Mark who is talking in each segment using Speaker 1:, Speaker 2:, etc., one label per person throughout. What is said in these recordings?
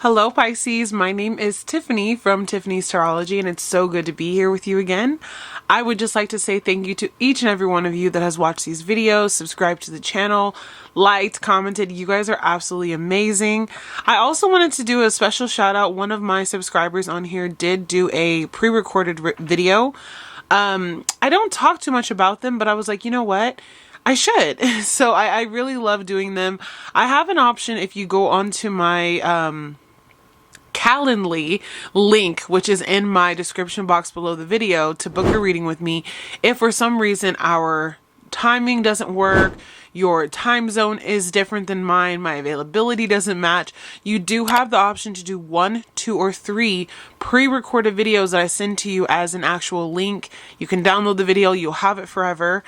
Speaker 1: Hello Pisces, my name is Tiffany from tiffanystarology and it's so good to be here with you again. I would just like to say thank you to each and every one of you that has watched these videos, subscribed to the channel, liked, commented. You guys are absolutely amazing. I also wanted to do a special shout out. One of my subscribers on here did do a pre-recorded video. I don't talk too much about them, but I was like, you know what? I should. So I really love doing them. I have an option if you go onto my Calendly link, which is in my description box below the video, to book a reading with me. If for some reason our timing doesn't work, your time zone is different than mine, my availability doesn't match, you do have the option to do 1, 2, or 3 pre-recorded videos that I send to you as an actual link. You can download the video, you'll have it forever.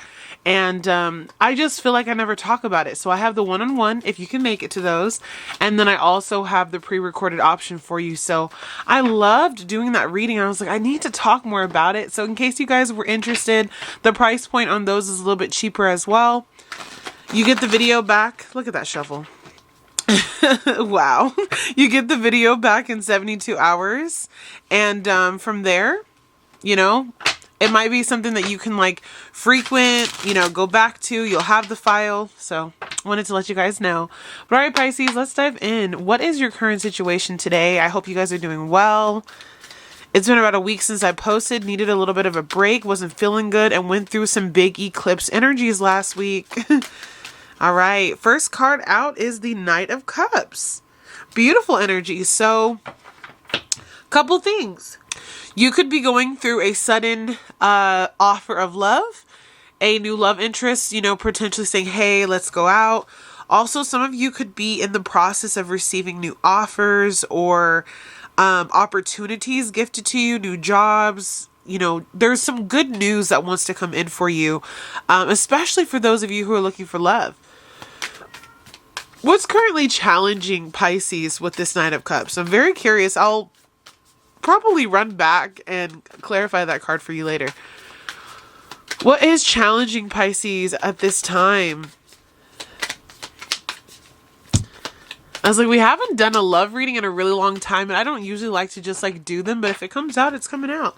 Speaker 1: And I just feel like I never talk about it. So I have the one-on-one, if you can make it to those. And then I also have the pre-recorded option for you. So I loved doing that reading. I was like, I need to talk more about it. So in case you guys were interested, the price point on those is a little bit cheaper as well. You get the video back. Look at that shuffle. Wow. You get the video back in 72 hours. And from there, you know, it might be something that you can like frequent, you know, go back to. You'll have the file. So wanted to let you guys know. But all right, Pisces, let's dive in. What is your current situation today? I hope you guys are doing well. It's been about a week since I posted, needed a little bit of a break, wasn't feeling good, and went through some big eclipse energies last week. All right, first card out is the Knight of Cups. Beautiful energy. So, couple things. You could be going through a sudden offer of love, a new love interest, you know, potentially saying, hey, let's go out. Also, some of you could be in the process of receiving new offers or opportunities gifted to you, new jobs. You know, there's some good news that wants to come in for you, especially for those of you who are looking for love. What's currently challenging Pisces with this Knight of Cups? I'm very curious. I'll probably run back and clarify that card for you later. What is challenging Pisces at this time? I was like, we haven't done a love reading in a really long time, and I don't usually like to just like do them, but if it comes out, it's coming out.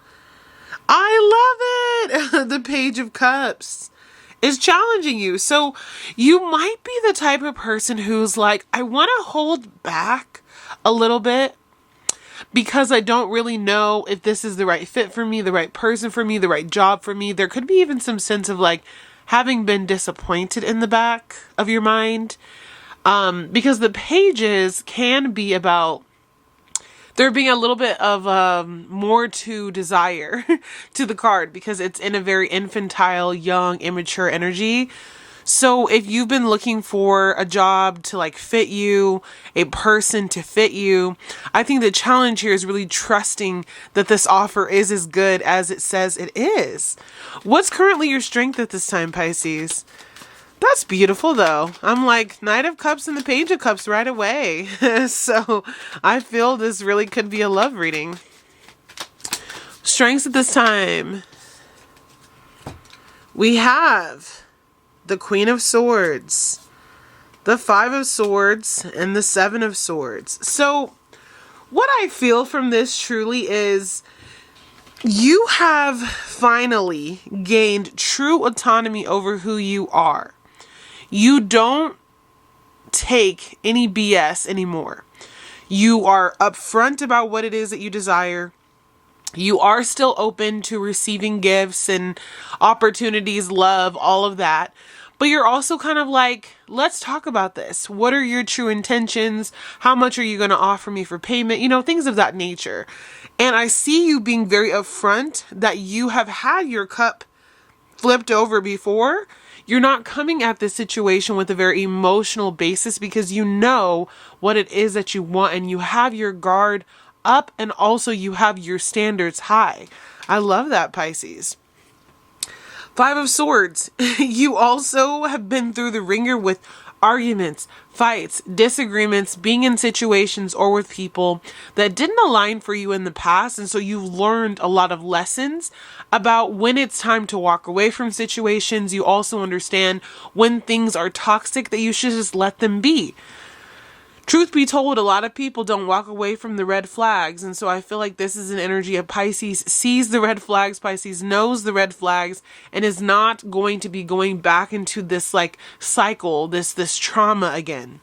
Speaker 1: I love it. The Page of Cups is challenging you. So you might be the type of person who's like, I want to hold back a little bit because I don't really know if this is the right fit for me, the right person for me, the right job for me. There could be even some sense of like having been disappointed in the back of your mind. Because the pages can be about there being a little bit of more to desire to the card because it's in a very infantile, young, immature energy. So if you've been looking for a job to like fit you, a person to fit you, I think the challenge here is really trusting that this offer is as good as it says it is. What's currently your strength at this time, Pisces? That's beautiful though. I'm like Knight of Cups and the Page of Cups right away. So I feel this really could be a love reading. Strengths at this time. We have the Queen of Swords, the Five of Swords, and the Seven of Swords. So what I feel from this truly is you have finally gained true autonomy over who you are. You don't take any BS anymore. You are upfront about what it is that you desire. You are still open to receiving gifts and opportunities, love, all of that. But you're also kind of like, let's talk about this. What are your true intentions? How much are you going to offer me for payment? You know, things of that nature. And I see you being very upfront that you have had your cup flipped over before. You're not coming at this situation with a very emotional basis because you know what it is that you want and you have your guard up and also you have your standards high. I love that, Pisces. Five of Swords. You also have been through the ringer with arguments, fights, disagreements, being in situations or with people that didn't align for you in the past. And so you've learned a lot of lessons about when it's time to walk away from situations. You also understand when things are toxic that you should just let them be. truth be told, a lot of people don't walk away from the red flags. And so I feel like this is an energy of Pisces sees the red flags. Pisces knows the red flags and is not going to be going back into this like cycle, this trauma again.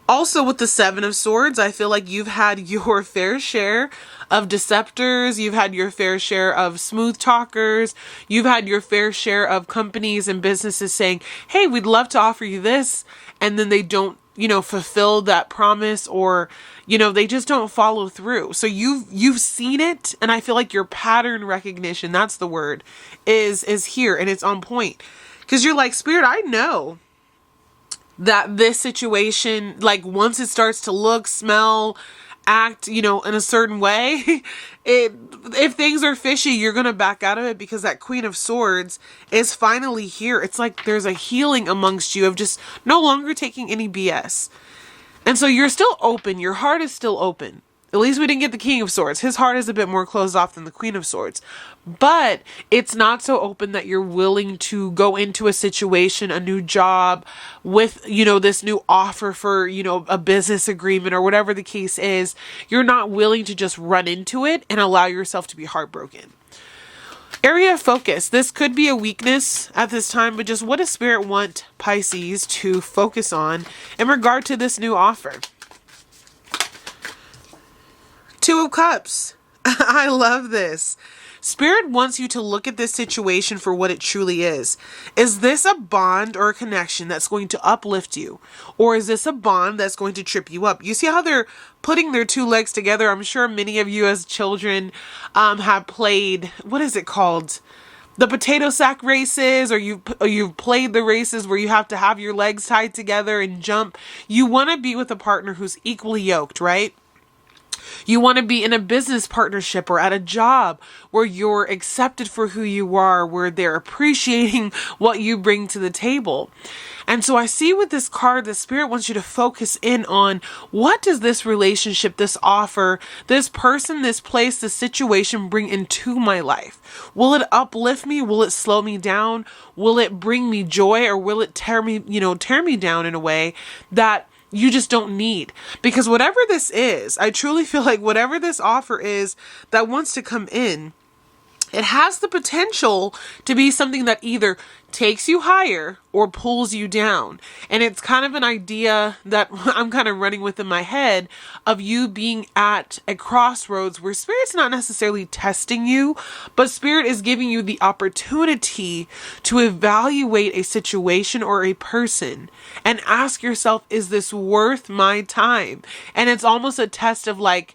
Speaker 1: Also with the Seven of Swords, I feel like you've had your fair share of deceptors. You've had your fair share of smooth talkers. You've had your fair share of companies and businesses saying, hey, we'd love to offer you this. And then they don't, fulfill that promise, or, they just don't follow through. So you've seen it. And I feel like your pattern recognition, that's the word, is here, and it's on point. Because you're like, Spirit, I know that this situation, like once it starts to look, smell, act, in a certain way, if things are fishy, you're going to back out of it, because that Queen of Swords is finally here. It's like there's a healing amongst you of just no longer taking any BS. And so you're still open. Your heart is still open. At least we didn't get the King of Swords. His heart is a bit more closed off than the Queen of Swords. But it's not so open that you're willing to go into a situation, a new job with, this new offer for, a business agreement or whatever the case is. You're not willing to just run into it and allow yourself to be heartbroken. Area of focus. This could be a weakness at this time, but just what does Spirit want Pisces to focus on in regard to this new offer? Two of Cups. I love this. Spirit wants you to look at this situation for what it truly is. Is this a bond or a connection that's going to uplift you? Or is this a bond that's going to trip you up? You see how they're putting their two legs together? I'm sure many of you as children have played, what is it called? The potato sack races, or you've played the races where you have to have your legs tied together and jump. You want to be with a partner who's equally yoked, right? You want to be in a business partnership or at a job where you're accepted for who you are, where they're appreciating what you bring to the table. And so I see with this card, the Spirit wants you to focus in on, what does this relationship, this offer, this person, this place, this situation bring into my life? Will it uplift me? Will it slow me down? Will it bring me joy, or will it tear me down in a way that you just don't need? Because whatever this is, I truly feel like whatever this offer is that wants to come in, it has the potential to be something that either takes you higher or pulls you down. And it's kind of an idea that I'm kind of running with in my head of you being at a crossroads where Spirit's not necessarily testing you, but Spirit is giving you the opportunity to evaluate a situation or a person and ask yourself, is this worth my time? And it's almost a test of like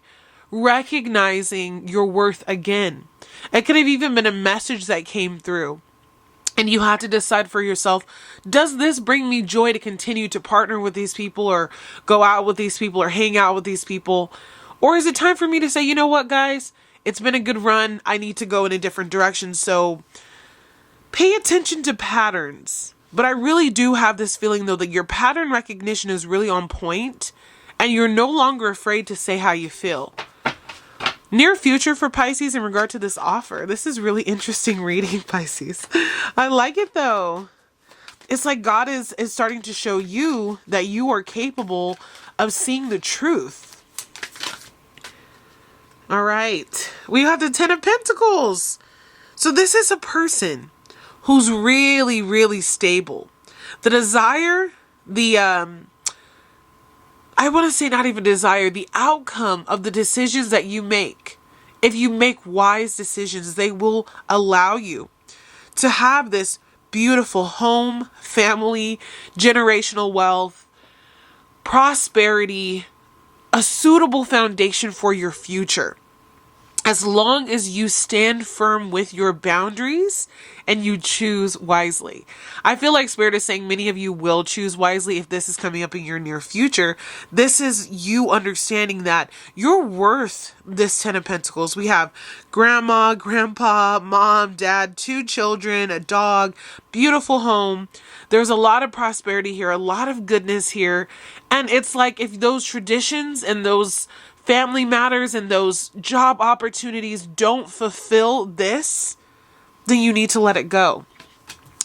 Speaker 1: recognizing your worth again. It could have even been a message that came through, and you have to decide for yourself, does this bring me joy to continue to partner with these people or go out with these people or hang out with these people? Or is it time for me to say, you know what, guys, it's been a good run. I need to go in a different direction. So pay attention to patterns. But I really do have this feeling, though, that your pattern recognition is really on point, and you're no longer afraid to say how you feel. Near future for Pisces in regard to this offer. This is really interesting reading, Pisces. I like it though. It's like God is starting to show you that you are capable of seeing the truth. All right. We have the Ten of Pentacles. So this is a person who's really, really stable. The desire, I want to say not even desire, the outcome of the decisions that you make. If you make wise decisions, they will allow you to have this beautiful home, family, generational wealth, prosperity, a suitable foundation for your future. As long as you stand firm with your boundaries and you choose wisely. I feel like Spirit is saying many of you will choose wisely if this is coming up in your near future. This is you understanding that you're worth this Ten of Pentacles. We have grandma, grandpa, mom, dad, 2 children, a dog, beautiful home. There's a lot of prosperity here, a lot of goodness here. And it's like if those traditions and those family matters and those job opportunities don't fulfill this, then you need to let it go.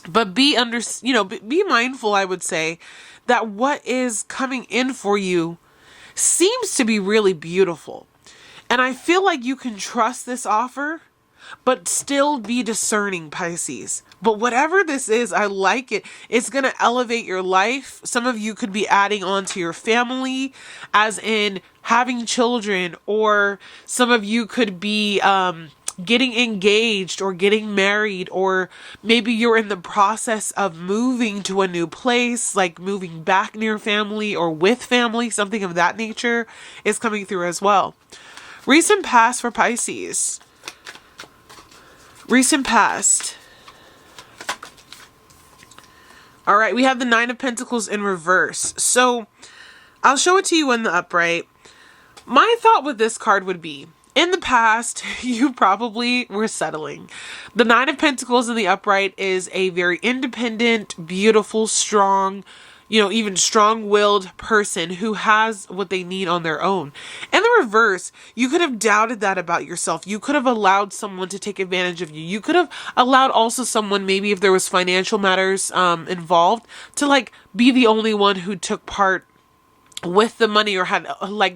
Speaker 1: But be mindful, I would say, that what is coming in for you seems to be really beautiful. And I feel like you can trust this offer, but still be discerning, Pisces. But whatever this is, I like it. It's going to elevate your life. Some of you could be adding on to your family, as in having children, or some of you could be getting engaged or getting married, or maybe you're in the process of moving to a new place, like moving back near family or with family, something of that nature is coming through as well. Recent past for Pisces. Recent past. All right, we have the Nine of Pentacles in reverse. So I'll show it to you in the upright. My thought with this card would be, in the past, you probably were settling. The Nine of Pentacles in the upright is a very independent, beautiful, strong, even strong-willed person who has what they need on their own. In the reverse, you could have doubted that about yourself. You could have allowed someone to take advantage of you. You could have allowed also someone, maybe if there was financial matters involved, to be the only one who took part with the money, or had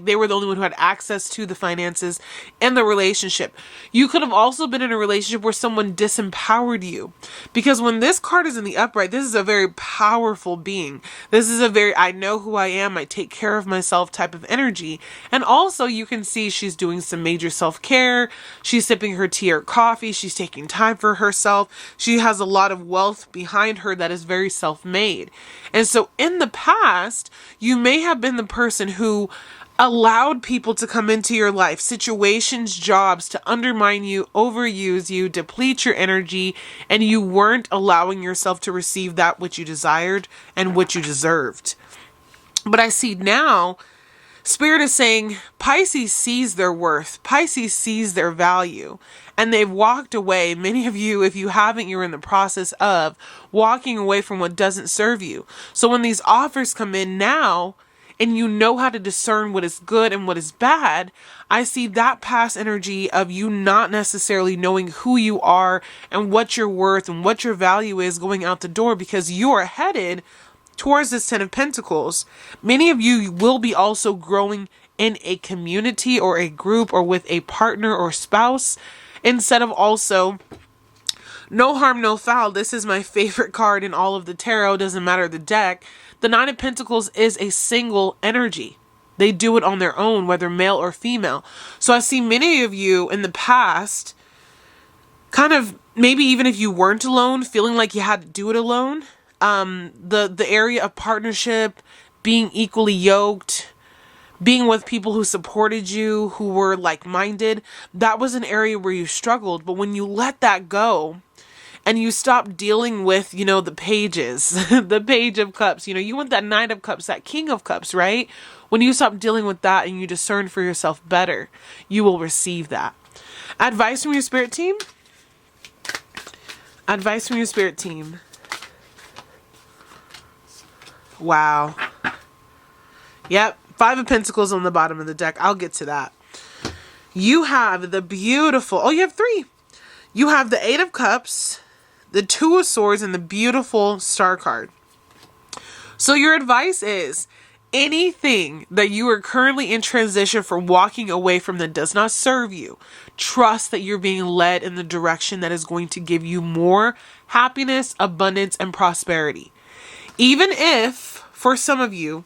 Speaker 1: they were the only one who had access to the finances in the relationship. You could have also been in a relationship where someone disempowered you, because when this card is in the upright, this is a very powerful being. This is a very, I know who I am, I take care of myself type of energy. And also you can see she's doing some major self-care. She's sipping her tea or coffee. She's taking time for herself. She has a lot of wealth behind her that is very self-made. And so in the past, you may have been the person who allowed people to come into your life, situations, jobs, to undermine you, overuse you, deplete your energy, and you weren't allowing yourself to receive that which you desired and what you deserved. But I see now, Spirit is saying Pisces sees their worth. Pisces sees their value. And they've walked away. Many of you, if you haven't, you're in the process of walking away from what doesn't serve you. So when these offers come in now, and you know how to discern what is good and what is bad, I see that past energy of you not necessarily knowing who you are and what you're worth and what your value is going out the door, because you are headed towards this Ten of Pentacles. Many of you will be also growing in a community or a group or with a partner or spouse, instead of also no harm, no foul. This is my favorite card in all of the tarot. Doesn't matter the deck. The Nine of Pentacles is a single energy. They do it on their own, whether male or female. So I see many of you in the past, kind of, maybe even if you weren't alone, feeling like you had to do it alone. The area of partnership, being equally yoked, being with people who supported you, who were like-minded, that was an area where you struggled. But when you let that go and you stop dealing with, the pages, the Page of Cups, you want that Knight of Cups, that King of Cups, right? When you stop dealing with that and you discern for yourself better, you will receive that. Advice from your spirit team? Advice from your spirit team. Wow. Yep. Five of Pentacles on the bottom of the deck. I'll get to that. You have the beautiful... you have three. You have the Eight of Cups, the Two of Swords, and the beautiful Star card. So your advice is, anything that you are currently in transition for walking away from that does not serve you, trust that you're being led in the direction that is going to give you more happiness, abundance, and prosperity. Even if, for some of you,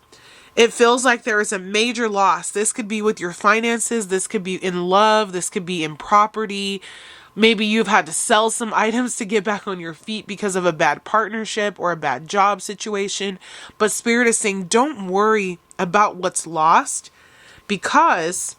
Speaker 1: it feels like there is a major loss. This could be with your finances. This could be in love. This could be in property. Maybe you've had to sell some items to get back on your feet because of a bad partnership or a bad job situation. But Spirit is saying, don't worry about what's lost, because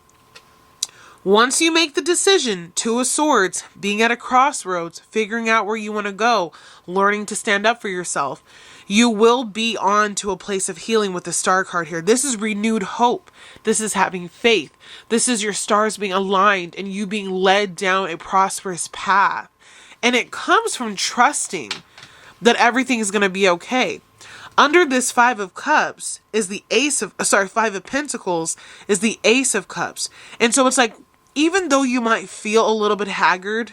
Speaker 1: once you make the decision, Two of Swords, being at a crossroads, figuring out where you want to go, learning to stand up for yourself, you will be on to a place of healing with the Star card here. This is renewed hope. This is having faith. This is your stars being aligned and you being led down a prosperous path. And it comes from trusting that everything is going to be okay. Under this Five of Cups is the Five of Pentacles is the Ace of Cups. And so it's like, even though you might feel a little bit haggard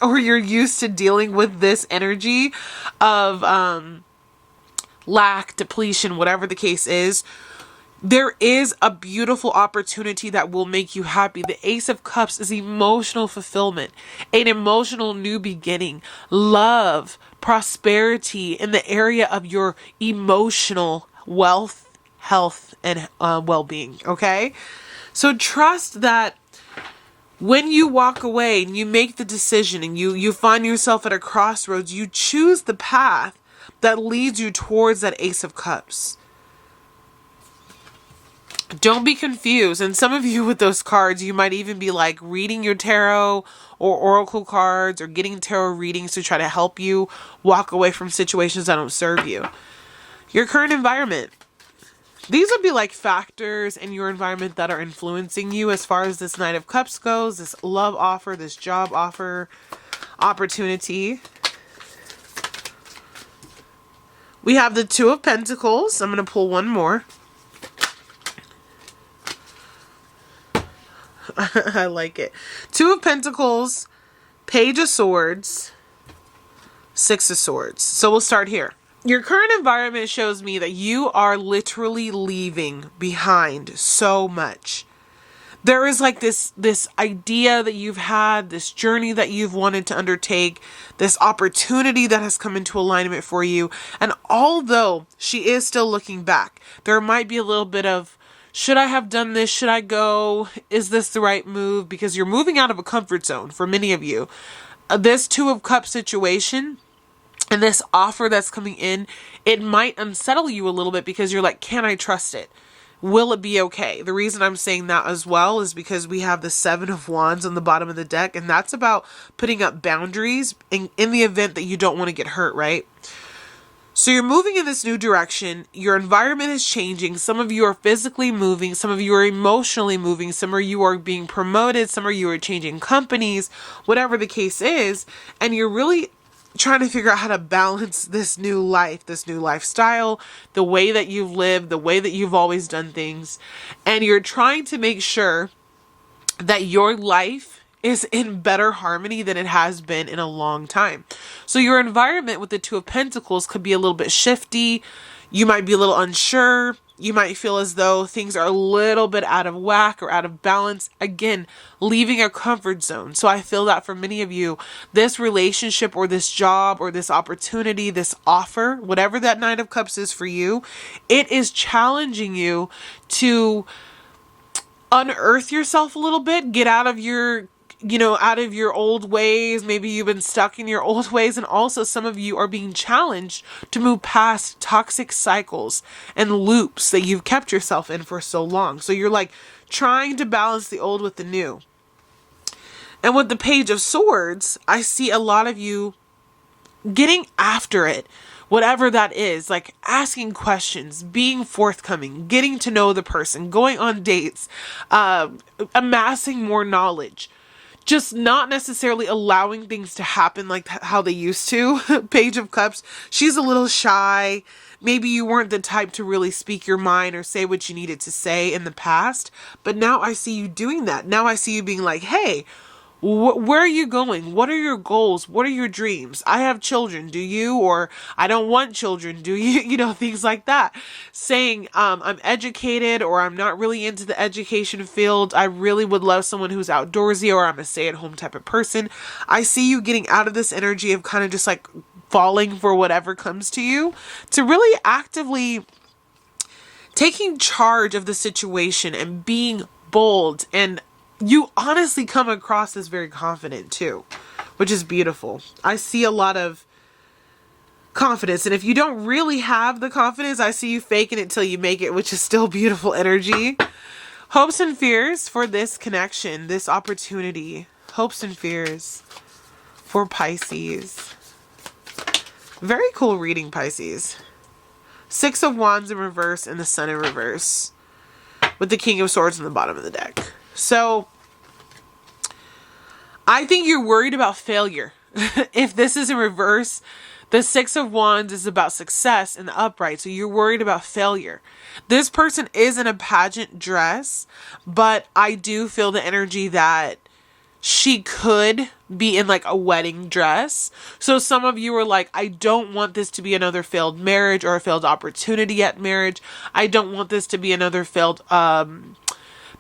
Speaker 1: or you're used to dealing with this energy of, lack, depletion, whatever the case is, there is a beautiful opportunity that will make you happy. The Ace of Cups is emotional fulfillment, an emotional new beginning, love, prosperity in the area of your emotional wealth, health, and well-being, okay? So trust that when you walk away and you make the decision and you find yourself at a crossroads, you choose the path that leads you towards that Ace of Cups. Don't be confused. And some of you with those cards, you might even be like reading your tarot or oracle cards or getting tarot readings to try to help you walk away from situations that don't serve you. Your current environment. These would be like factors in your environment that are influencing you as far as this Knight of Cups goes, this love offer, this job offer, opportunity. We have the Two of Pentacles. I'm going to pull one more. I like it. Two of Pentacles, Page of Swords, Six of Swords. So we'll start here. Your current environment shows me that you are literally leaving behind so much. There is like this idea that you've had, this journey that you've wanted to undertake, this opportunity that has come into alignment for you. And although she is still looking back, there might be a little bit of, should I have done this? Should I go? Is this the right move? Because you're moving out of a comfort zone for many of you. This Two of Cups situation and this offer that's coming in, it might unsettle you a little bit because you're like, can I trust it? Will it be okay? The reason I'm saying that as well is because we have the Seven of Wands on the bottom of the deck, and that's about putting up boundaries in the event that you don't want to get hurt, right? So you're moving in this new direction. Your environment is changing. Some of you are physically moving. Some of you are emotionally moving. Some of you are being promoted. Some of you are changing companies, whatever the case is. And you're really trying to figure out how to balance this new life, this new lifestyle, the way that you've lived, the way that you've always done things. And you're trying to make sure that your life is in better harmony than it has been in a long time. So your environment with the Two of Pentacles could be a little bit shifty. You might be a little unsure. You might feel as though things are a little bit out of whack or out of balance. Again, leaving a comfort zone. So I feel that for many of you, this relationship or this job or this opportunity, this offer, whatever that Knight of Cups is for you, it is challenging you to unearth yourself a little bit, get out of your out of your old ways. Maybe you've been stuck in your old ways. And also some of you are being challenged to move past toxic cycles and loops that you've kept yourself in for so long. So you're like trying to balance the old with the new. And with the Page of Swords, I see a lot of you getting after it. Whatever that is, like asking questions, being forthcoming, getting to know the person, going on dates, amassing more knowledge. Just not necessarily allowing things to happen like how they used to. Page of Cups, she's a little shy. Maybe you weren't the type to really speak your mind or say what you needed to say in the past. But now I see you doing that. Now I see you being like, hey, where are you going? What are your goals? What are your dreams? I have children. Do you? Or I don't want children. Do you? Things like that. Saying, I'm educated or I'm not really into the education field. I really would love someone who's outdoorsy or I'm a stay-at-home type of person. I see you getting out of this energy of kind of just like falling for whatever comes to you to really actively taking charge of the situation and being bold. And you honestly come across as very confident too, which is beautiful. I see a lot of confidence. And if you don't really have the confidence, I see you faking it till you make it, which is still beautiful energy. Hopes and fears for this connection, this opportunity. Hopes and fears for Pisces. Very cool reading, Pisces. Six of Wands in reverse and the Sun in reverse, with the King of Swords in the bottom of the deck. So I think you're worried about failure. If this is in reverse, the Six of Wands is about success in the upright. So you're worried about failure. This person is in a pageant dress, but I do feel the energy that she could be in like a wedding dress. So some of you are like, I don't want this to be another failed marriage or a failed opportunity at marriage. I don't want this to be another failed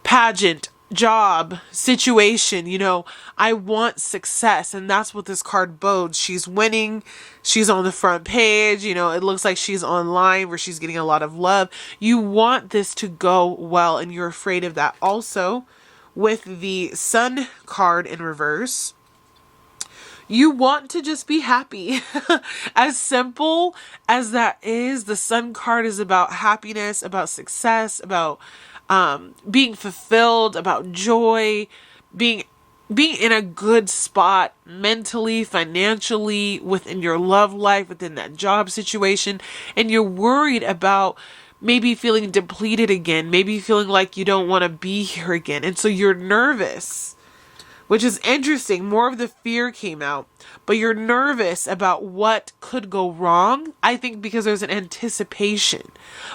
Speaker 1: pageant, job, situation. You know, I want success. And that's what this card bodes. She's winning. She's on the front page. You know, it looks like she's online where she's getting a lot of love. You want this to go well, and you're afraid of that. Also, with the Sun card in reverse, you want to just be happy. As simple as that is, the Sun card is about happiness, about success, about being fulfilled, about joy, being in a good spot mentally, financially, within your love life, within that job situation. And you're worried about maybe feeling depleted again, maybe feeling like you don't want to be here again. And so you're nervous, which is interesting. More of the fear came out, but you're nervous about what could go wrong, I think, because there's an anticipation.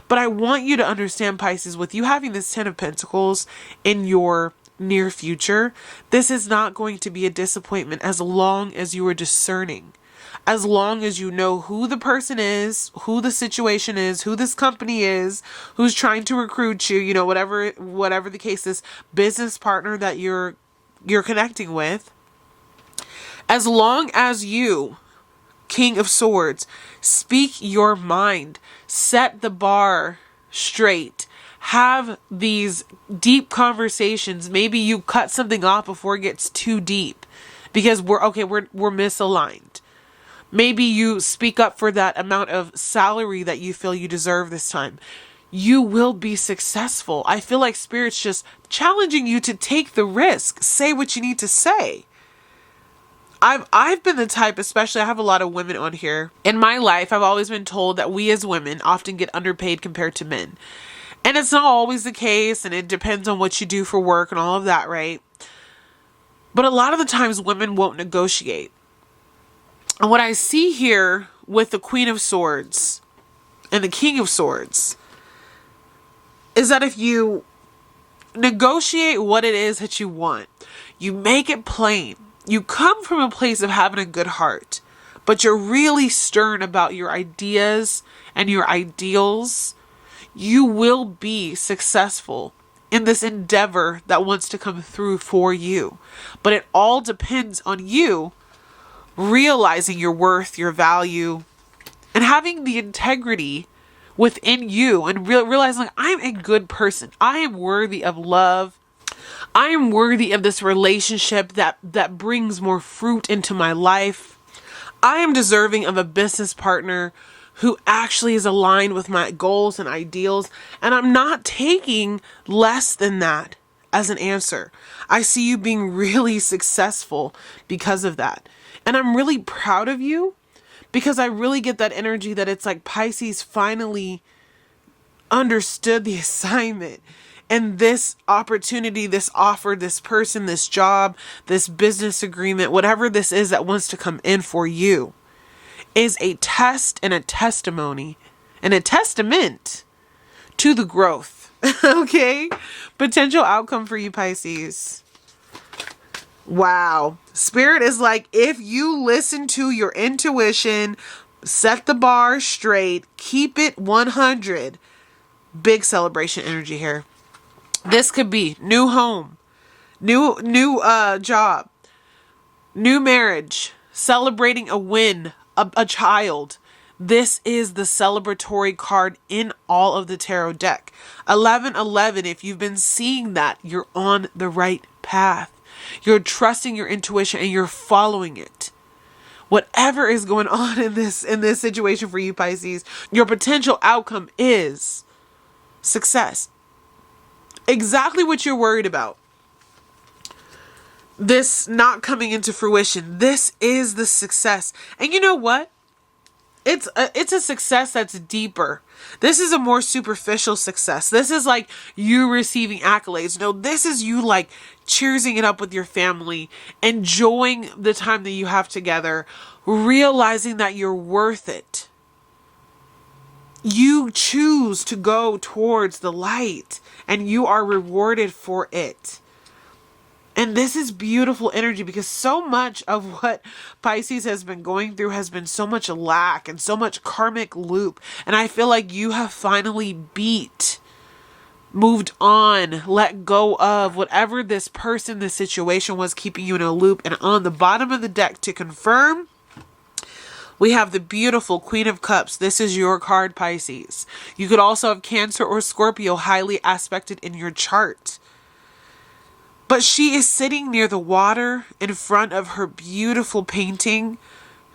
Speaker 1: But I want you to understand, Pisces, with you having this 10 of Pentacles in your near future, this is not going to be a disappointment as long as you are discerning. As long as you know who the person is, who the situation is, who this company is, who's trying to recruit you, you know, whatever the case is, business partner that you're connecting with. As long as you, King of Swords, speak your mind, set the bar straight, have these deep conversations. Maybe you cut something off before it gets too deep because we're misaligned. Maybe you speak up for that amount of salary that you feel you deserve this time. You will be successful. I feel like Spirit's just challenging you to take the risk. Say what you need to say. I've been the type, especially I have a lot of women on here. In my life, I've always been told that we as women often get underpaid compared to men. And it's not always the case, and it depends on what you do for work and all of that, right? But a lot of the times women won't negotiate. And what I see here with the Queen of Swords and the King of Swords is that if you negotiate what it is that you want, you make it plain, you come from a place of having a good heart, but you're really stern about your ideas and your ideals, you will be successful in this endeavor that wants to come through for you. But it all depends on you realizing your worth, your value, and having the integrity within you and realizing, like, I'm a good person. I am worthy of love. I am worthy of this relationship that brings more fruit into my life. I am deserving of a business partner who actually is aligned with my goals and ideals. And I'm not taking less than that as an answer. I see you being really successful because of that. And I'm really proud of you because I really get that energy that it's like Pisces finally understood the assignment. And this opportunity, this offer, this person, this job, this business agreement, whatever this is that wants to come in for you, is a test and a testimony and a testament to the growth. Okay? Potential outcome for you, Pisces. Wow. Spirit is like, if you listen to your intuition, set the bar straight, keep it 100. Big celebration energy here. This could be new home, new job, new marriage, celebrating a win, a child. This is the celebratory card in all of the tarot deck. 1111, if you've been seeing that, you're on the right path. You're trusting your intuition and you're following it. Whatever is going on in this situation for you, Pisces, your potential outcome is success. Exactly what you're worried about. This not coming into fruition. This is the success. And you know what? It's a success that's deeper. This is a more superficial success. This is like you receiving accolades. No, this is you like cheersing it up with your family, enjoying the time that you have together, realizing that you're worth it. You choose to go towards the light and you are rewarded for it. And this is beautiful energy because so much of what Pisces has been going through has been so much lack and so much karmic loop. And I feel like you have finally moved on, let go of whatever this person, this situation was keeping you in a loop. And on the bottom of the deck to confirm, we have the beautiful Queen of Cups. This is your card, Pisces. You could also have Cancer or Scorpio highly aspected in your chart. But she is sitting near the water in front of her beautiful painting.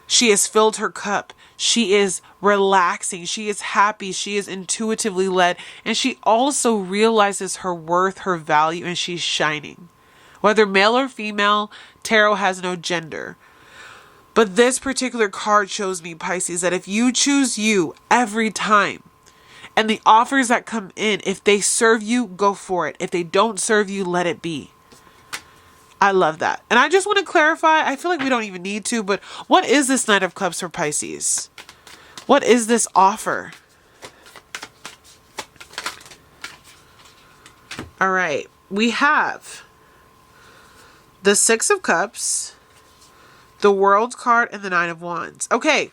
Speaker 1: She has filled her cup. She is relaxing. She is happy. She is intuitively led. And she also realizes her worth, her value, and she's shining. Whether male or female, tarot has no gender. But this particular card shows me, Pisces, that if you choose you every time, and the offers that come in, if they serve you, go for it. If they don't serve you, let it be. I love that. And I just want to clarify, I feel like we don't even need to, but what is this Knight of Cups for Pisces? What is this offer? All right. We have the Six of Cups, the World card, and the Nine of Wands. Okay.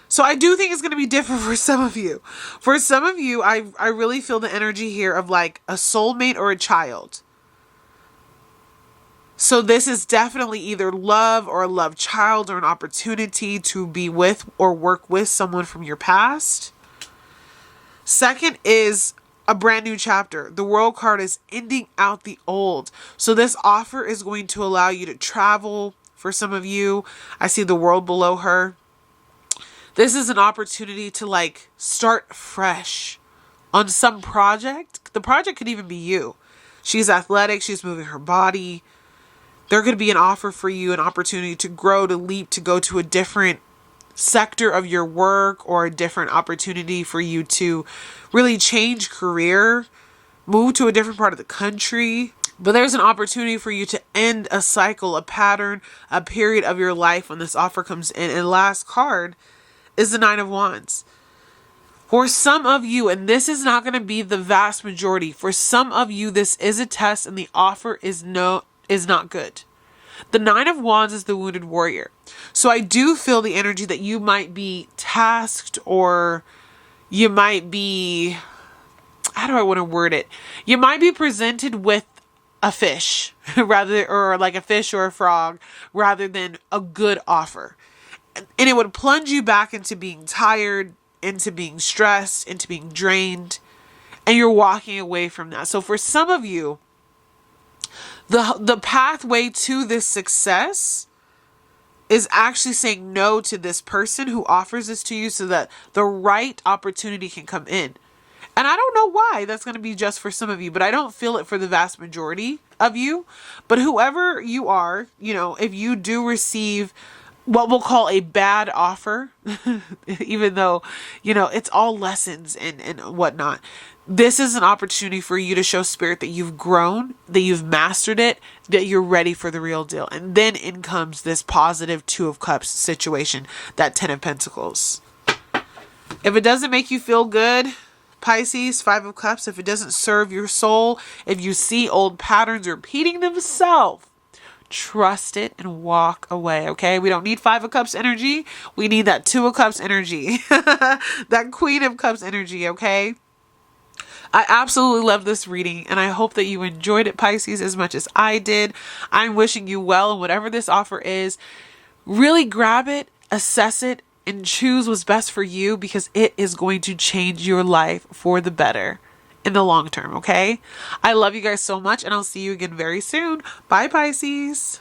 Speaker 1: So I do think it's going to be different for some of you. For some of you, I really feel the energy here of like a soulmate or a child. So this is definitely either love or a love child or an opportunity to be with or work with someone from your past. Second is a brand new chapter. The World card is ending out the old. So this offer is going to allow you to travel for some of you. I see the world below her. This is an opportunity to like start fresh on some project. The project could even be you. She's athletic. She's moving her body. There could be an offer for you, an opportunity to grow, to leap, to go to a different sector of your work, or a different opportunity for you to really change career, move to a different part of the country. But there's an opportunity for you to end a cycle, a pattern, a period of your life when this offer comes in. And last card is the Nine of Wands. For some of you, and this is not going to be the vast majority, for some of you, this is a test and the offer is not good. The Nine of Wands is the wounded warrior. So I do feel the energy that you might be tasked, or you might be, how do I want to word it? You might be presented with a fish or like a fish or a frog rather than a good offer. And it would plunge you back into being tired, into being stressed, into being drained, and you're walking away from that. So for some of you, the pathway to this success is actually saying no to this person who offers this to you so that the right opportunity can come in. And I don't know why that's going to be just for some of you, but I don't feel it for the vast majority of you. But whoever you are, if you do receive what we'll call a bad offer, even though, it's all lessons and whatnot. This is an opportunity for you to show spirit that you've grown, that you've mastered it, that you're ready for the real deal. And then in comes this positive Two of Cups situation, that 10 of Pentacles. If it doesn't make you feel good, Pisces, Five of Cups, if it doesn't serve your soul, if you see old patterns repeating themselves, trust it and walk away, okay? We don't need Five of Cups energy. We need that Two of Cups energy. That Queen of Cups energy, okay? I absolutely love this reading, and I hope that you enjoyed it, Pisces, as much as I did. I'm wishing you well, and whatever this offer is, really grab it, assess it, and choose what's best for you, because it is going to change your life for the better in the long term, okay? I love you guys so much, and I'll see you again very soon. Bye, Pisces.